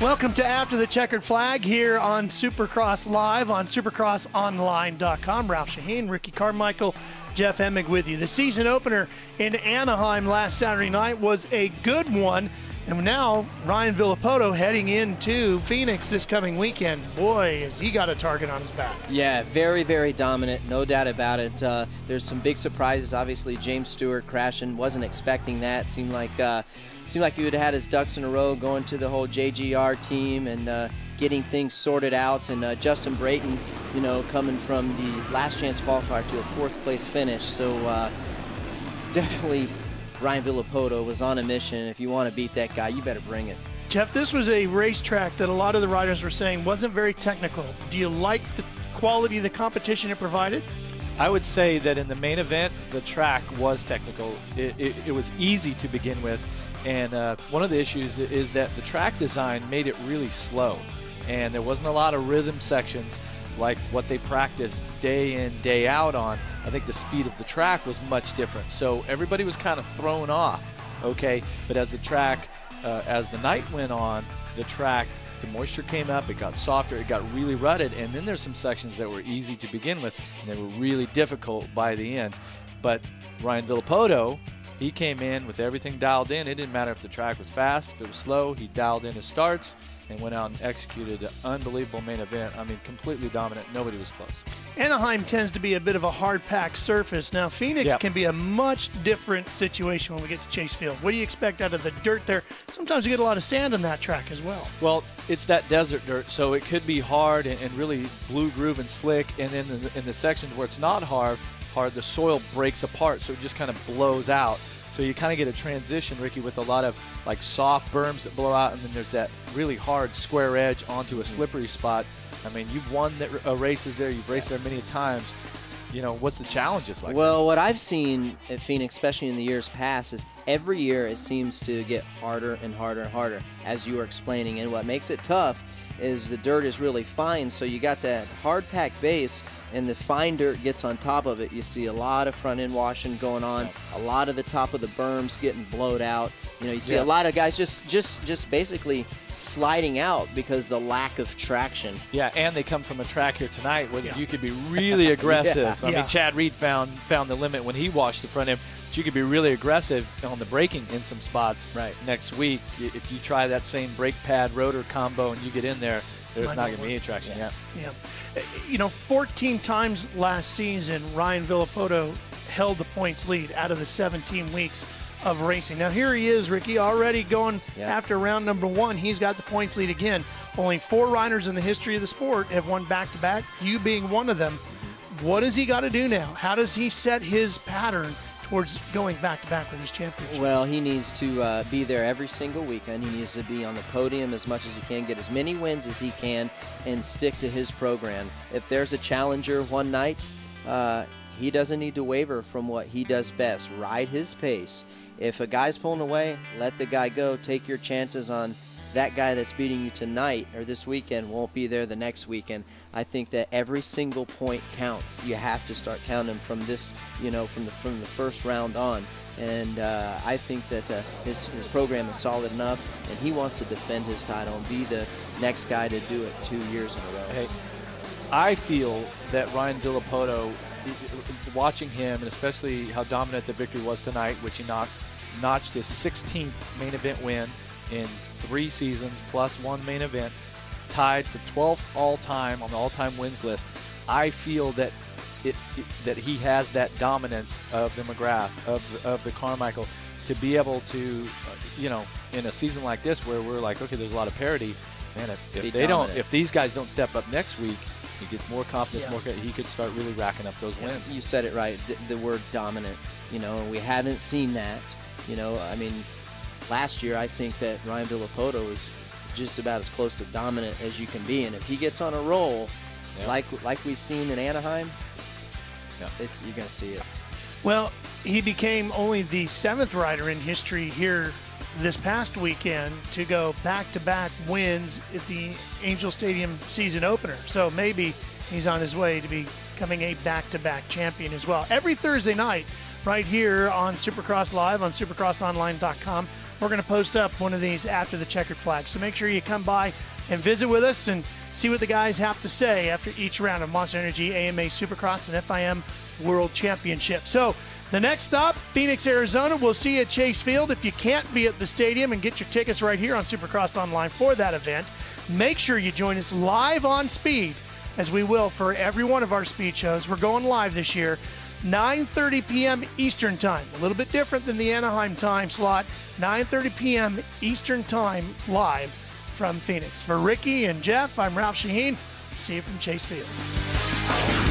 Welcome to After the Checkered Flag here on Supercross Live on supercrossonline.com. Ralph Sheheen, Ricky Carmichael, Jeff Emig with you. The season opener in Anaheim last Saturday night was a good one. And now Ryan Villopoto heading into Phoenix this coming weekend. Boy, has he got a target on his back. Yeah, very, very dominant, no doubt about it. There's some big surprises. Obviously, James Stewart crashing, wasn't expecting that. Seemed like he would have had his ducks in a row going to the whole JGR team and getting things sorted out. And Justin Brayton, you know, coming from the last chance qualifier to a fourth place finish. So definitely Ryan Villopoto was on a mission. If you want to beat that guy, you better bring it. Jeff, this was a racetrack that a lot of the riders were saying wasn't very technical. Do you like the quality of the competition it provided? I would say that in the main event, the track was technical. It was easy to begin with. And one of the issues is that the track design made it really slow. And there wasn't a lot of rhythm sections like what they practiced day in, day out on. I think the speed of the track was much different. So everybody was kind of thrown off, okay? But as the track, as the night went on, the track, the moisture came up, it got softer, it got really rutted, and then there's some sections that were easy to begin with, and they were really difficult by the end. But Ryan Villopoto, he came in with everything dialed in. It didn't matter if the track was fast, if it was slow, he dialed in his starts and went out and executed an unbelievable main event. I mean, completely dominant. Nobody was close. Anaheim tends to be a bit of a hard-packed surface. Now, Phoenix can be a much different situation when we get to Chase Field. What do you expect out of the dirt there? Sometimes you get a lot of sand on that track as well. Well, it's that desert dirt, so it could be hard and really blue groove and slick. And then in the sections where it's not hard, the soil breaks apart, so it just kind of blows out. So you kind of get a transition, Ricky, with a lot of like soft berms that blow out, and then there's that really hard square edge onto a slippery spot. I mean, you've won races there, you've raced there many times. You know, what's the challenges like? Well, what I've seen at Phoenix, especially in the years past, is every year it seems to get harder and harder and harder, as you were explaining. And what makes it tough is the dirt is really fine, so you got that hard-packed base, and the fine dirt gets on top of it. You see a lot of front-end washing going on, a lot of the top of the berms getting blowed out. You know, you see a lot of guys just basically sliding out because of the lack of traction. Yeah, and they come from a track here tonight where you could be really aggressive. I mean, Chad Reed found the limit when he washed the front end. But you could be really aggressive on the braking in some spots next week. If you try that same brake pad rotor combo and you get in there, there's not going to be any traction yet. Yeah. You know, 14 times last season, Ryan Villopoto held the points lead out of the 17 weeks of racing. Now, here he is, Ricky, already going after round number one. He's got the points lead again. Only 4 riders in the history of the sport have won back-to-back, you being one of them. What does he got to do now? How does he set his pattern towards going back-to-back with his championship? Well, he needs to be there every single weekend. He needs to be on the podium as much as he can, get as many wins as he can, and stick to his program. If there's a challenger one night, he doesn't need to waver from what he does best. Ride his pace. If a guy's pulling away, let the guy go. Take your chances on that guy that's beating you tonight or this weekend won't be there the next weekend. I think that every single point counts. You have to start counting them from this, you know, from the first round on. And I think that his program is solid enough, and he wants to defend his title and be the next guy to do it 2 years in a row. Hey, I feel that Ryan Villopoto, watching him, and especially how dominant the victory was tonight, which he notched his 16th main event win in 3 seasons plus 1 main event, tied for 12th all-time on the all-time wins list. I feel that that he has that dominance of the McGrath, of the Carmichael, to be able to, you know, in a season like this where we're like, okay, there's a lot of parity, man, if these guys don't step up next week, he gets more confidence, he could start really racking up those wins. You said it right, the word dominant, you know, and we haven't seen that. You know, I mean, last year I think that Ryan Villopoto was just about as close to dominant as you can be, and if he gets on a roll, like we've seen in Anaheim, you're going to see it. Well, he became only the 7th rider in history here this past weekend to go back-to-back wins at the Angel Stadium season opener. So maybe he's on his way to becoming a back-to-back champion as well. Every Thursday night right here on Supercross Live on supercrossonline.com, we're going to post up one of these after the checkered flag. So make sure you come by and visit with us and see what the guys have to say after each round of Monster Energy AMA Supercross and FIM World Championship. So the next stop, Phoenix, Arizona. We'll see you at Chase Field. If you can't be at the stadium, and get your tickets right here on Supercross Online for that event, make sure you join us live on Speed, as we will for every one of our speed shows. We're going live this year, 9:30 p.m. Eastern Time. A little bit different than the Anaheim time slot. 9:30 p.m. Eastern Time live from Phoenix. For Ricky and Jeff, I'm Ralph Sheheen. See you from Chase Field.